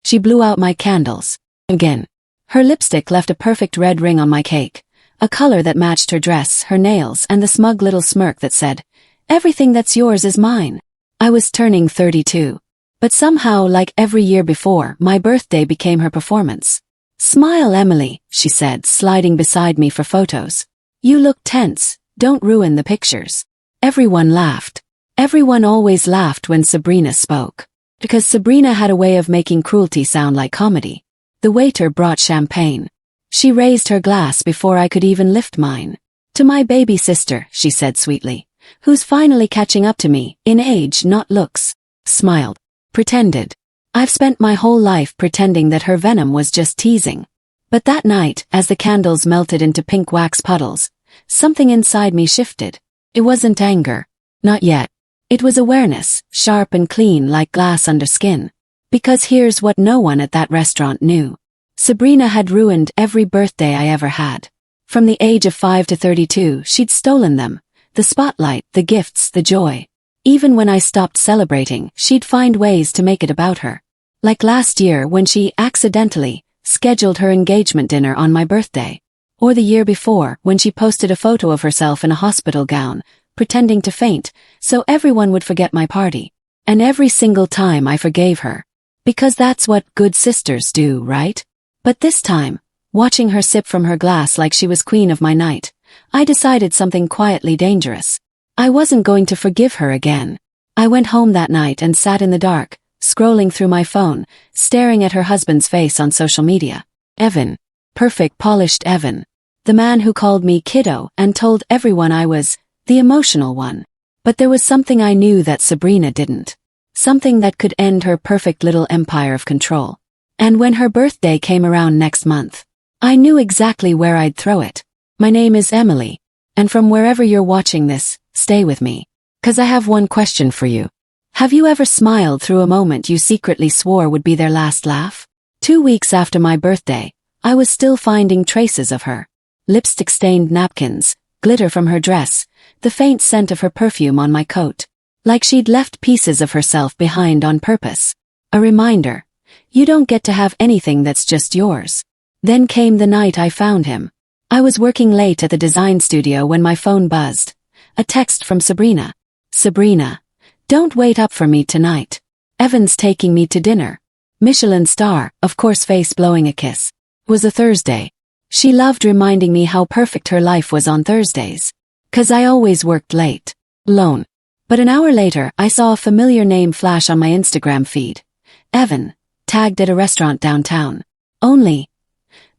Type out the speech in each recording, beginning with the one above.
She blew out my candles. Again. Her lipstick left a perfect red ring on my cake, a color that matched her dress, her nails, and the smug little smirk that said, "Everything that's yours is mine." I was turning 32. But somehow, like every year before, my birthday became her performance. "Smile, Emily," she said, sliding beside me for photos. "You look tense, don't ruin the pictures." Everyone laughed. Everyone always laughed when Sabrina spoke. Because Sabrina had a way of making cruelty sound like comedy. The waiter brought champagne. She raised her glass before I could even lift mine. "To my baby sister," she said sweetly, "who's finally catching up to me, in age not looks." Smiled. Pretended. I've spent my whole life pretending that her venom was just teasing. But that night, as the candles melted into pink wax puddles, something inside me shifted. It wasn't anger. Not yet. It was awareness, sharp and clean like glass under skin. Because here's what no one at that restaurant knew. Sabrina had ruined every birthday I ever had. From the age of 5 to 32, she'd stolen them. The spotlight, the gifts, the joy. Even when I stopped celebrating, she'd find ways to make it about her. Like last year when she accidentally scheduled her engagement dinner on my birthday. Or the year before when she posted a photo of herself in a hospital gown, pretending to faint, so everyone would forget my party. And every single time I forgave her. Because that's what good sisters do, right? But this time, watching her sip from her glass like she was queen of my night, I decided something quietly dangerous. I wasn't going to forgive her again. I went home that night and sat in the dark, scrolling through my phone, staring at her husband's face on social media. Evan. Perfect polished Evan. The man who called me kiddo and told everyone I was the emotional one. But there was something I knew that Sabrina didn't. Something that could end her perfect little empire of control. And when her birthday came around next month, I knew exactly where I'd throw it. My name is Emily. And from wherever you're watching this, stay with me. 'Cause I have one question for you. Have you ever smiled through a moment you secretly swore would be their last laugh? 2 weeks after my birthday, I was still finding traces of her. Lipstick-stained napkins, glitter from her dress, the faint scent of her perfume on my coat. Like she'd left pieces of herself behind on purpose. A reminder. You don't get to have anything that's just yours. Then came the night I found him. I was working late at the design studio when my phone buzzed. A text from Sabrina. "Sabrina, don't wait up for me tonight. Evan's taking me to dinner." Michelin star, of course, face blowing a kiss. It was a Thursday. She loved reminding me how perfect her life was on Thursdays. 'Cause I always worked late. Alone. But an hour later, I saw a familiar name flash on my Instagram feed. Evan, tagged at a restaurant downtown. Only,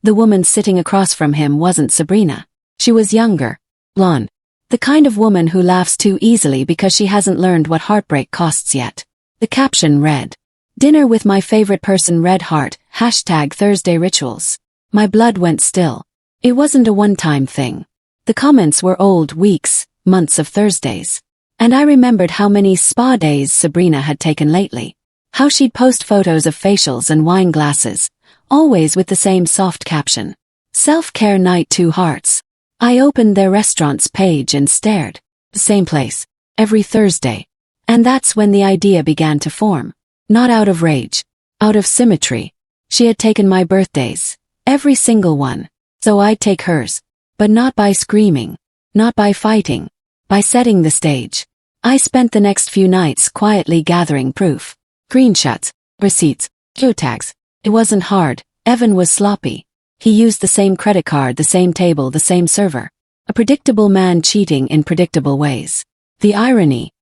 the woman sitting across from him wasn't Sabrina. She was younger. Blonde. The kind of woman who laughs too easily because she hasn't learned what heartbreak costs yet. The caption read, "Dinner with my favorite person, red heart, #Thursday rituals." My blood went still. It wasn't a one-time thing. The comments were old weeks, months of Thursdays. And I remembered how many spa days Sabrina had taken lately. How she'd post photos of facials and wine glasses, always with the same soft caption. "Self-care night 2 hearts." I opened their restaurant's page and stared. The same place. Every Thursday. And that's when the idea began to form. Not out of rage. Out of symmetry. She had taken my birthdays. Every single one. So I'd take hers. But not by screaming. Not by fighting. By setting the stage. I spent the next few nights quietly gathering proof. Screenshots, receipts, geotags. It wasn't hard. Evan was sloppy. He used the same credit card, the same table, the same server. A predictable man cheating in predictable ways. The irony.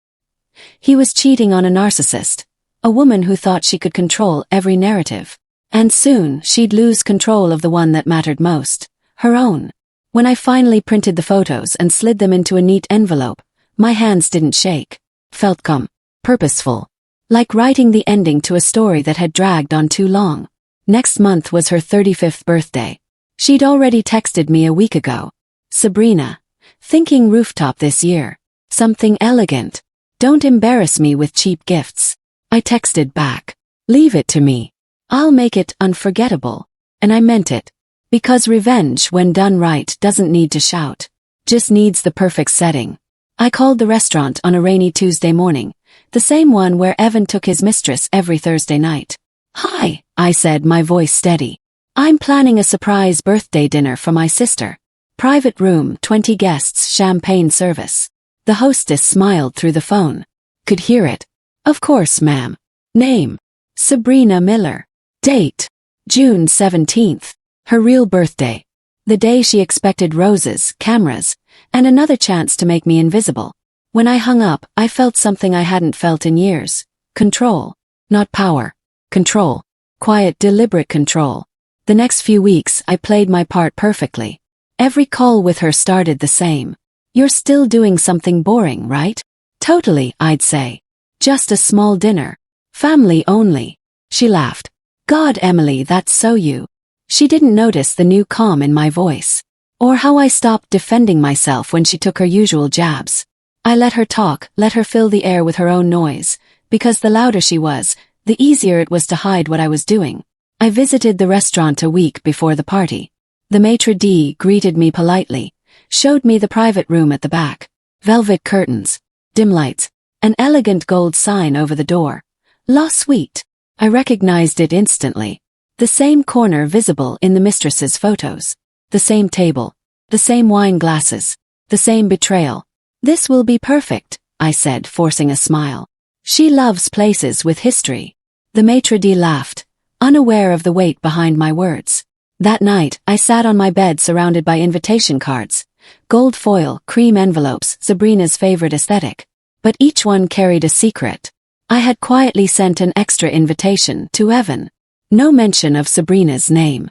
He was cheating on a narcissist. A woman who thought she could control every narrative. And soon, she'd lose control of the one that mattered most. Her own. When I finally printed the photos and slid them into a neat envelope, my hands didn't shake. Felt calm. Purposeful. Like writing the ending to a story that had dragged on too long. Next month was her 35th birthday. She'd already texted me a week ago. "Sabrina, thinking rooftop this year. Something elegant. Don't embarrass me with cheap gifts." I texted back. "Leave it to me. I'll make it unforgettable." And I meant it. Because revenge, when done right, doesn't need to shout. Just needs the perfect setting. I called the restaurant on a rainy Tuesday morning, the same one where Evan took his mistress every Thursday night. Hi, I said, my voice steady. I'm planning a surprise birthday dinner for my sister. Private room, 20 guests, champagne service. The hostess smiled through the phone. Could hear it. Of course, ma'am. Name: Sabrina Miller. Date: June 17th. Her real birthday. The day she expected roses, cameras, and another chance to make me invisible. When I hung up, I felt something I hadn't felt in years. Control. Not power. Control. Quiet, deliberate control. The next few weeks, I played my part perfectly. Every call with her started the same. You're still doing something boring, right? Totally, I'd say. Just a small dinner. Family only. She laughed. God, Emily, that's so you. She didn't notice the new calm in my voice. Or how I stopped defending myself when she took her usual jabs. I let her talk, let her fill the air with her own noise, because the louder she was, the easier it was to hide what I was doing. I visited the restaurant a week before the party. The maitre d' greeted me politely, showed me the private room at the back. Velvet curtains, dim lights, an elegant gold sign over the door. La Suite. I recognized it instantly. The same corner visible in the mistress's photos. The same table. The same wine glasses. The same betrayal. This will be perfect, I said, forcing a smile. She loves places with history. The maitre d' laughed, unaware of the weight behind my words. That night, I sat on my bed surrounded by invitation cards. Gold foil, cream envelopes, Sabrina's favorite aesthetic. But each one carried a secret. I had quietly sent an extra invitation to Evan. No mention of Sabrina's name.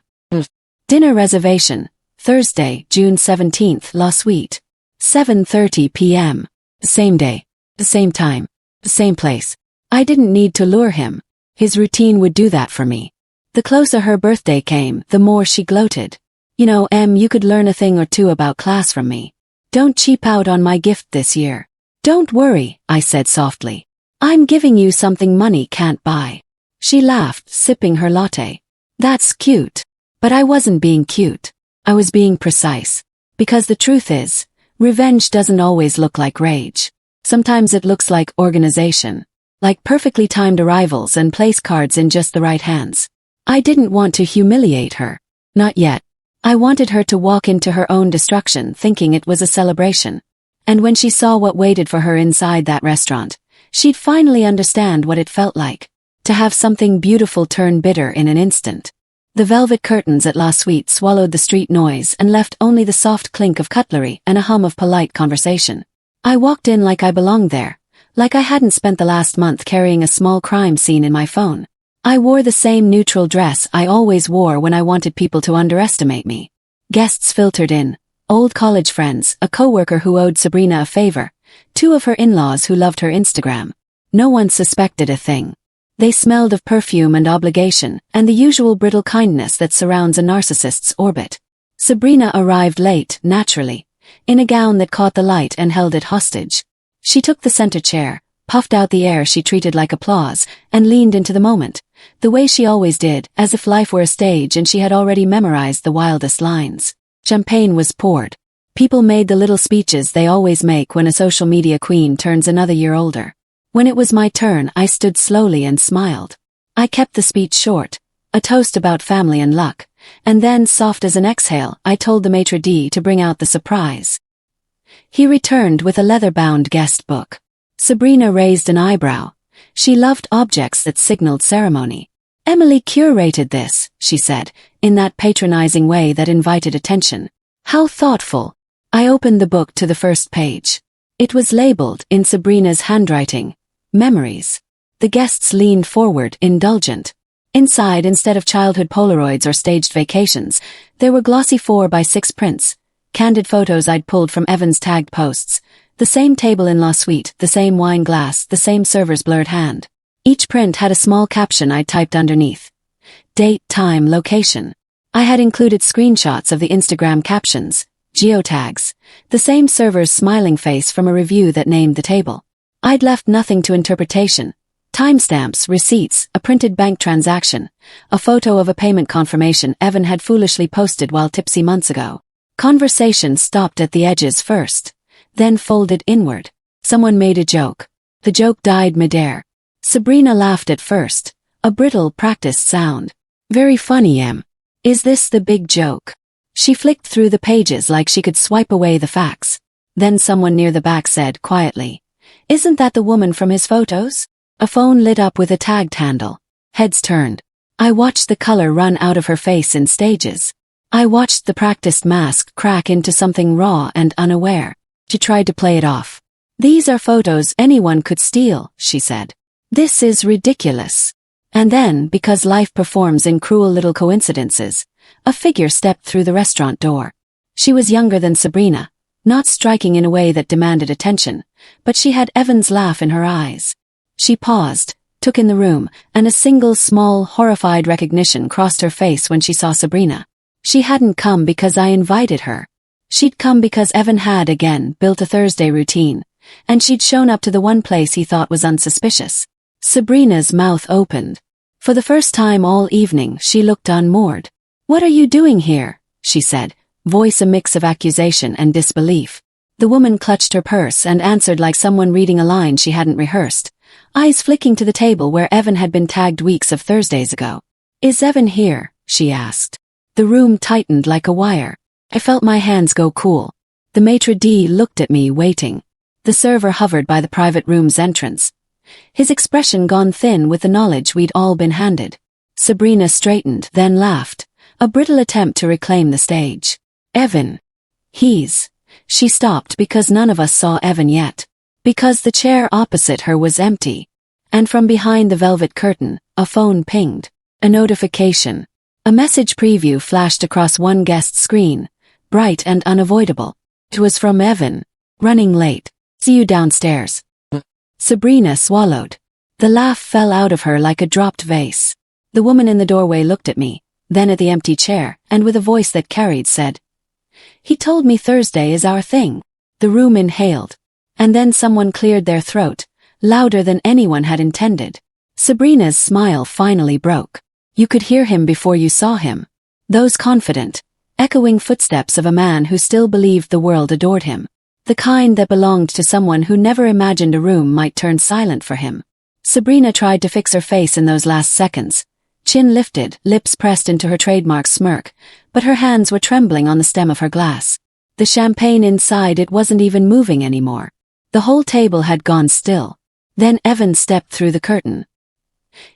Dinner reservation, Thursday, June 17th, La Suite. 7:30 p.m. The same day. The same time. The same place. I didn't need to lure him. His routine would do that for me. The closer her birthday came, the more she gloated. You know, Em, you could learn a thing or two about class from me. Don't cheap out on my gift this year. Don't worry, I said softly. I'm giving you something money can't buy. She laughed, sipping her latte. That's cute. But I wasn't being cute. I was being precise. Because the truth is, revenge doesn't always look like rage. Sometimes it looks like organization. Like perfectly timed arrivals and place cards in just the right hands. I didn't want to humiliate her. Not yet. I wanted her to walk into her own destruction thinking it was a celebration. And when she saw what waited for her inside that restaurant, she'd finally understand what it felt like. To have something beautiful turn bitter in an instant. The velvet curtains at La Suite swallowed the street noise and left only the soft clink of cutlery and a hum of polite conversation. I walked in like I belonged there. Like I hadn't spent the last month carrying a small crime scene in my phone. I wore the same neutral dress I always wore when I wanted people to underestimate me. Guests filtered in. Old college friends, a coworker who owed Sabrina a favor, 2 of her in-laws who loved her Instagram. No one suspected a thing. They smelled of perfume and obligation, and the usual brittle kindness that surrounds a narcissist's orbit. Sabrina arrived late, naturally, in a gown that caught the light and held it hostage. She took the center chair, puffed out the air she treated like applause, and leaned into the moment, the way she always did, as if life were a stage and she had already memorized the wildest lines. Champagne was poured. People made the little speeches they always make when a social media queen turns another year older. When it was my turn, I stood slowly and smiled. I kept the speech short, a toast about family and luck, and then, soft as an exhale, I told the maitre d' to bring out the surprise. He returned with a leather-bound guest book. Sabrina raised an eyebrow. She loved objects that signaled ceremony. Emily curated this, she said, in that patronizing way that invited attention. How thoughtful. I opened the book to the first page. It was labeled, in Sabrina's handwriting, Memories. The guests leaned forward, indulgent. Inside, instead of childhood Polaroids or staged vacations, there were glossy 4x6 prints, candid photos I'd pulled from Evan's tagged posts, the same table in La Suite, the same wine glass, the same server's blurred hand. Each print had a small caption I'd typed underneath. Date, time, location. I had included screenshots of the Instagram captions, geotags, the same server's smiling face from a review that named the table. I'd left nothing to interpretation. Timestamps, receipts, a printed bank transaction, a photo of a payment confirmation Evan had foolishly posted while tipsy months ago. Conversation stopped at the edges first, then folded inward. Someone made a joke. The joke died midair. Sabrina laughed at first, A brittle, practiced sound. Very funny, Em. Is this the big joke? She flicked through the pages like she could swipe away the facts. Then someone near the back said quietly, "Isn't that the woman from his photos?" A phone lit up with a tagged handle. Heads turned. I watched the color run out of her face in stages. I watched the practiced mask crack into something raw and unaware. She tried to play it off. "These are photos anyone could steal," she said. "This is ridiculous." And then, because life performs in cruel little coincidences, a figure stepped through the restaurant door. She was younger than Sabrina, not striking in a way that demanded attention, but she had Evan's laugh in her eyes. She paused, took in the room, and a single small, horrified recognition crossed her face when she saw Sabrina. She hadn't come because I invited her. She'd come because Evan had, again, built a Thursday routine, and she'd shown up to the one place he thought was unsuspicious. Sabrina's mouth opened. For the first time all evening, she looked unmoored. "What are you doing here?" she said, voice a mix of accusation and disbelief. The woman clutched her purse and answered like someone reading a line she hadn't rehearsed, eyes flicking to the table where Evan had been tagged weeks of Thursdays ago. "Is Evan here?" she asked. The room tightened like a wire. I felt my hands go cool. The maitre d' looked at me, waiting. The server hovered by the private room's entrance, his expression gone thin with the knowledge we'd all been handed. Sabrina straightened, then laughed, a brittle attempt to reclaim the stage. "Evan. She stopped because none of us saw Evan yet. Because the chair opposite her was empty. And from behind the velvet curtain, a phone pinged. A notification. A message preview flashed across one guest's screen, bright and unavoidable. It was from Evan. "Running late. See you downstairs." Sabrina swallowed. The laugh fell out of her like a dropped vase. The woman in the doorway looked at me, then at the empty chair, and with a voice that carried said, "He told me Thursday is our thing." The room inhaled. And then someone cleared their throat, louder than anyone had intended. Sabrina's smile finally broke. You could hear him before you saw him. Those confident, echoing footsteps of a man who still believed the world adored him. The kind that belonged to someone who never imagined a room might turn silent for him. Sabrina tried to fix her face in those last seconds. Chin lifted, lips pressed into her trademark smirk, but her hands were trembling on the stem of her glass. The champagne inside it wasn't even moving anymore. The whole table had gone still. Then Evan stepped through the curtain.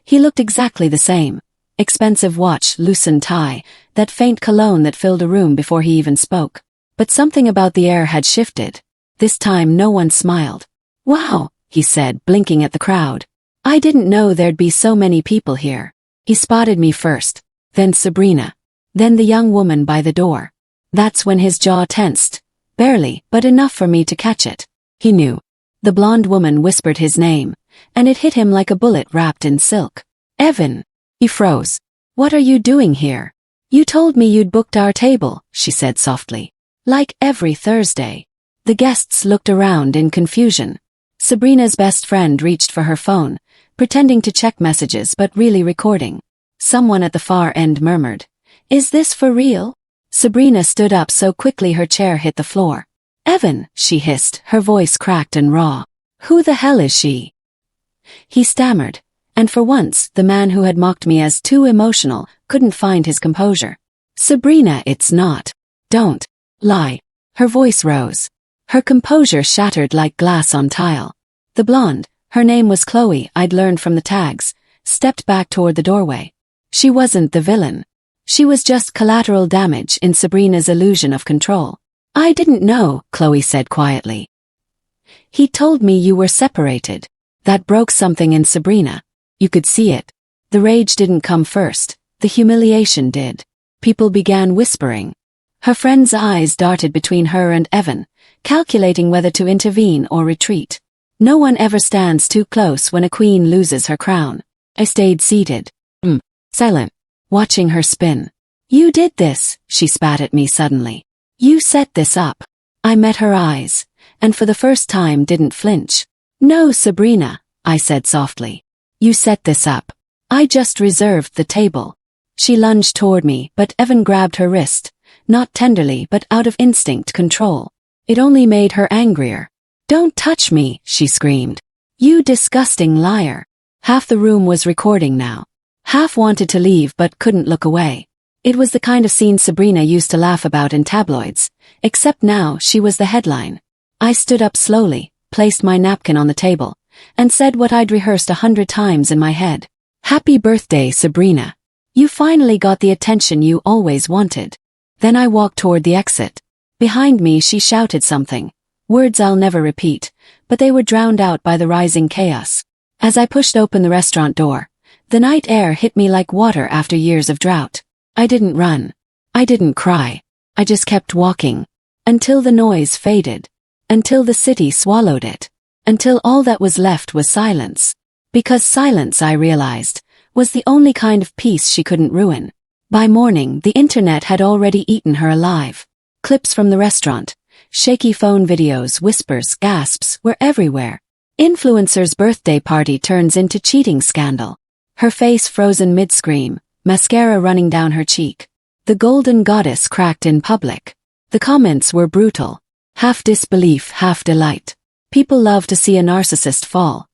He looked exactly the same. Expensive watch, loosened tie, that faint cologne that filled a room before he even spoke. But something about the air had shifted. This time no one smiled. "Wow," he said, blinking at the crowd. "I didn't know there'd be so many people here." He spotted me first, then Sabrina, then the young woman by the door. That's when his jaw tensed. Barely, but enough for me to catch it. He knew. The blonde woman whispered his name, and it hit him like a bullet wrapped in silk. "Evan." He froze. "What are you doing here?" "You told me you'd booked our table," she said softly. "Like every Thursday." The guests looked around in confusion. Sabrina's best friend reached for her phone, pretending to check messages but really recording. Someone at the far end murmured, "Is this for real?" Sabrina stood up so quickly her chair hit the floor. "Evan," she hissed, her voice cracked and raw. "Who the hell is she?" He stammered, and for once, the man who had mocked me as too emotional couldn't find his composure. "Sabrina, it's not. Don't lie." Her voice rose. Her composure shattered like glass on tile. The blonde, her name was Chloe, I'd learned from the tags, stepped back toward the doorway. She wasn't the villain. She was just collateral damage in Sabrina's illusion of control. "I didn't know," Chloe said quietly. "He told me you were separated." That broke something in Sabrina. You could see it. The rage didn't come first. The humiliation did. People began whispering. Her friend's eyes darted between her and Evan, calculating whether to intervene or retreat. No one ever stands too close when a queen loses her crown. I stayed seated. Silent. Watching her spin. "You did this," she spat at me suddenly. "You set this up." I met her eyes, and for the first time didn't flinch. "No, Sabrina," I said softly. "You set this up. I just reserved the table." She lunged toward me, but Evan grabbed her wrist, not tenderly but out of instinct control. It only made her angrier. "Don't touch me," she screamed. "You disgusting liar." Half the room was recording now. Half wanted to leave but couldn't look away. It was the kind of scene Sabrina used to laugh about in tabloids, except now she was the headline. I stood up slowly, placed my napkin on the table, and said what I'd rehearsed 100 times in my head. "Happy birthday, Sabrina. You finally got the attention you always wanted." Then I walked toward the exit. Behind me she shouted something, words I'll never repeat, but they were drowned out by the rising chaos. As I pushed open the restaurant door, the night air hit me like water after years of drought. I didn't run. I didn't cry. I just kept walking. Until the noise faded. Until the city swallowed it. Until all that was left was silence. Because silence, I realized, was the only kind of peace she couldn't ruin. By morning, the internet had already eaten her alive. Clips from the restaurant, shaky phone videos, whispers, gasps were everywhere. Influencer's birthday party turns into cheating scandal. Her face frozen mid-scream, mascara running down her cheek. The golden goddess cracked in public. The comments were brutal. Half disbelief, half delight. People love to see a narcissist fall,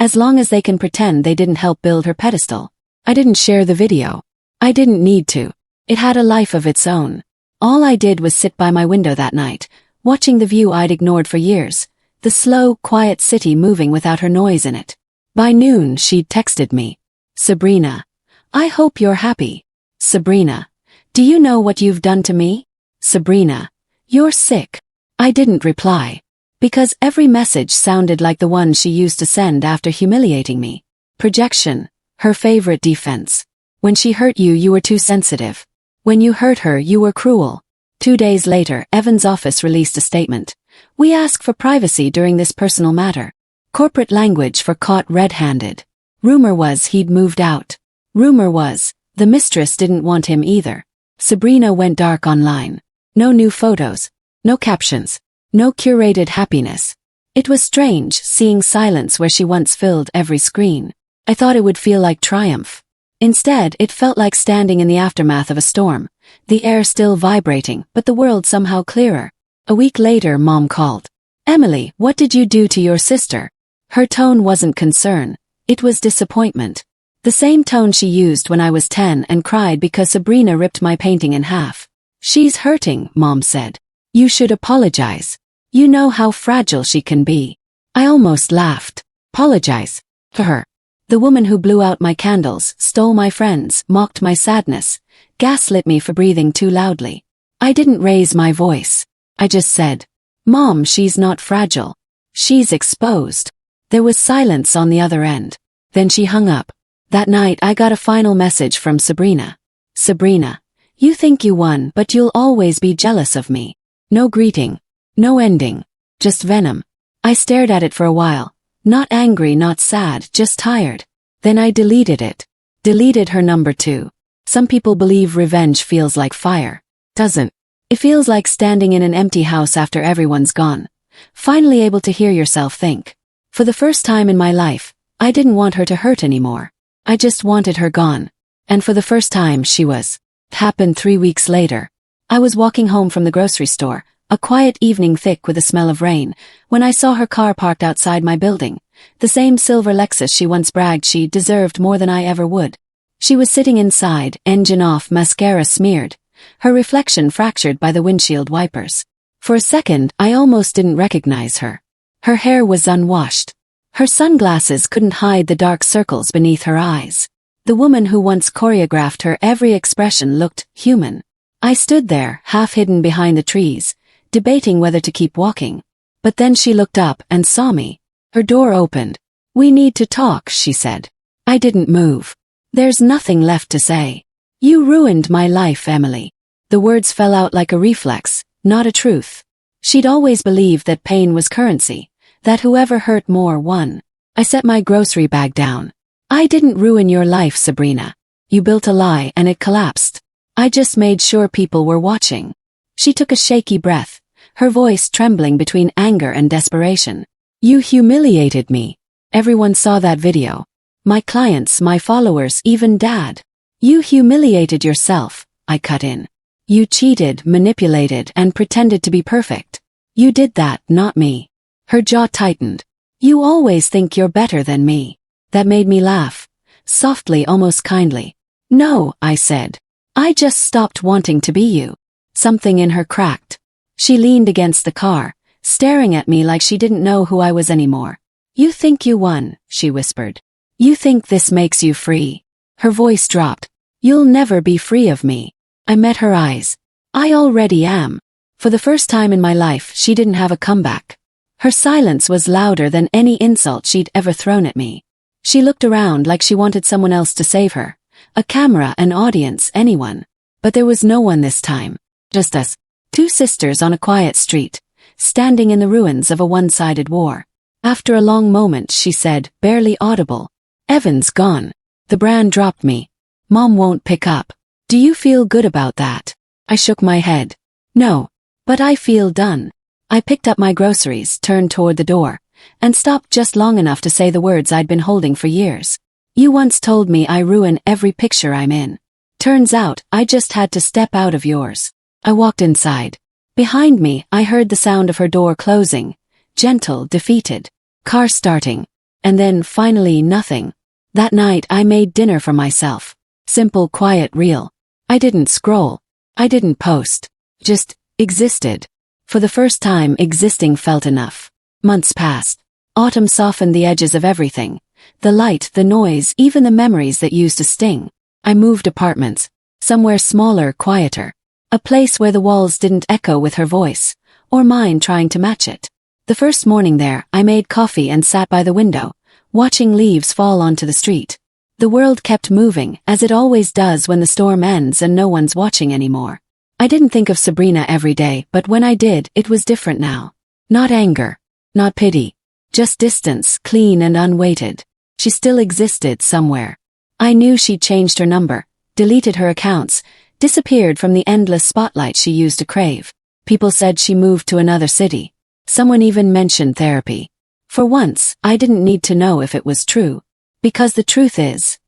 as long as they can pretend they didn't help build her pedestal. I didn't share the video. I didn't need to. It had a life of its own. All I did was sit by my window that night, watching the view I'd ignored for years, the slow, quiet city moving without her noise in it. By noon, she'd texted me. "Sabrina, I hope you're happy. Sabrina, do you know what you've done to me? Sabrina, you're sick." I didn't reply, because every message sounded like the one she used to send after humiliating me. Projection, her favorite defense. When she hurt you, you were too sensitive. When you hurt her, you were cruel. 2 days later, Evan's office released a statement. "We ask for privacy during this personal matter." Corporate language for caught red-handed. Rumor was he'd moved out. Rumor was, the mistress didn't want him either. Sabrina went dark online. No new photos. No captions. No curated happiness. It was strange seeing silence where she once filled every screen. I thought it would feel like triumph. Instead, it felt like standing in the aftermath of a storm, the air still vibrating, but the world somehow clearer. A week later, Mom called. "Emily, what did you do to your sister?" Her tone wasn't concern. It was disappointment. The same tone she used when I was 10 and cried because Sabrina ripped my painting in half. "She's hurting," Mom said. "You should apologize. You know how fragile she can be." I almost laughed. Apologize? To her? The woman who blew out my candles, stole my friends, mocked my sadness, gaslit me for breathing too loudly. I didn't raise my voice. I just said, "Mom, she's not fragile. She's exposed." There was silence on the other end. Then she hung up. That night I got a final message from Sabrina. "Sabrina, you think you won, but you'll always be jealous of me." No greeting. No ending. Just venom. I stared at it for a while. Not angry, not sad, just tired. Then I deleted it. Deleted her number too. Some people believe revenge feels like fire. Doesn't. It feels like standing in an empty house after everyone's gone. Finally able to hear yourself think. For the first time in my life, I didn't want her to hurt anymore. I just wanted her gone. And for the first time she was. It happened 3 weeks later. I was walking home from the grocery store, a quiet evening thick with the smell of rain, when I saw her car parked outside my building. The same silver Lexus she once bragged she deserved more than I ever would. She was sitting inside, engine off, mascara smeared, her reflection fractured by the windshield wipers. For a second, I almost didn't recognize her. Her hair was unwashed. Her sunglasses couldn't hide the dark circles beneath her eyes. The woman who once choreographed her every expression looked human. I stood there, half hidden behind the trees, debating whether to keep walking. But then she looked up and saw me. Her door opened. "We need to talk," she said. I didn't move. "There's nothing left to say. You ruined my life, Emily." The words fell out like a reflex, not a truth. She'd always believed that pain was currency, that whoever hurt more won. I set my grocery bag down. "I didn't ruin your life, Sabrina. You built a lie and it collapsed. I just made sure people were watching." She took a shaky breath, her voice trembling between anger and desperation. "You humiliated me. Everyone saw that video. My clients, my followers, even Dad. You humiliated yourself," I cut in. "You cheated, manipulated, and pretended to be perfect. You did that, not me." Her jaw tightened. "You always think you're better than me." That made me laugh. softly, almost kindly. "No," I said. "I just stopped wanting to be you." Something in her cracked. She leaned against the car, staring at me like she didn't know who I was anymore. "You think you won," she whispered. "You think this makes you free." Her voice dropped. "You'll never be free of me." I met her eyes. "I already am." For the first time in my life, she didn't have a comeback. Her silence was louder than any insult she'd ever thrown at me. She looked around like she wanted someone else to save her. A camera, an audience, anyone. But there was no one this time. Just us. Two sisters on a quiet street, standing in the ruins of a one-sided war. After a long moment, she said, barely audible, "Evan's gone." The brand dropped me. "Mom won't pick up. Do you feel good about that?" I shook my head. "No. But I feel done." I picked up my groceries, turned toward the door, and stopped just long enough to say the words I'd been holding for years. "You once told me I ruin every picture I'm in. Turns out, I just had to step out of yours." I walked inside. Behind me, I heard the sound of her door closing, gentle, defeated, car starting, and then, finally, nothing. That night, I made dinner for myself. Simple, quiet, real. I didn't scroll. I didn't post. Just existed. For the first time, existing felt enough. Months passed. Autumn softened the edges of everything. The light, the noise, even the memories that used to sting. I moved apartments. Somewhere smaller, quieter. A place where the walls didn't echo with her voice, or mine trying to match it. The first morning there, I made coffee and sat by the window, watching leaves fall onto the street. The world kept moving, as it always does when the storm ends and no one's watching anymore. I didn't think of Sabrina every day, but when I did, it was different now. Not anger. Not pity. Just distance, clean and unweighted. She still existed somewhere. I knew she'd changed her number, deleted her accounts, disappeared from the endless spotlight she used to crave. People said she moved to another city. Someone even mentioned therapy. For once, I didn't need to know if it was true. Because the truth is,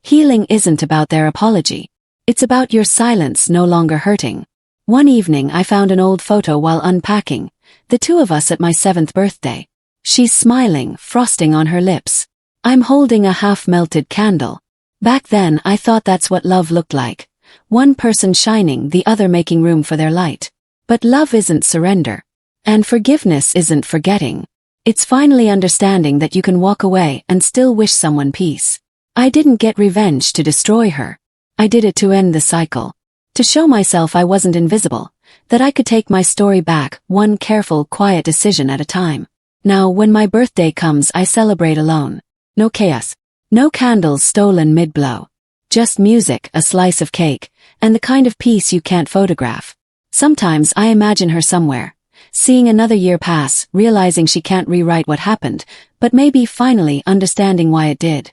healing isn't about their apology. It's about your silence no longer hurting. One evening I found an old photo while unpacking, the two of us at my 7th birthday. She's smiling, frosting on her lips. I'm holding a half-melted candle. Back then I thought that's what love looked like. One person shining, the other making room for their light. But love isn't surrender. And forgiveness isn't forgetting. It's finally understanding that you can walk away and still wish someone peace. I didn't get revenge to destroy her. I did it to end the cycle. To show myself I wasn't invisible. That I could take my story back, one careful, quiet decision at a time. Now, when my birthday comes, I celebrate alone. No chaos. No candles stolen mid-blow. Just music, a slice of cake, and the kind of peace you can't photograph. Sometimes I imagine her somewhere, seeing another year pass, realizing she can't rewrite what happened, but maybe finally understanding why it did.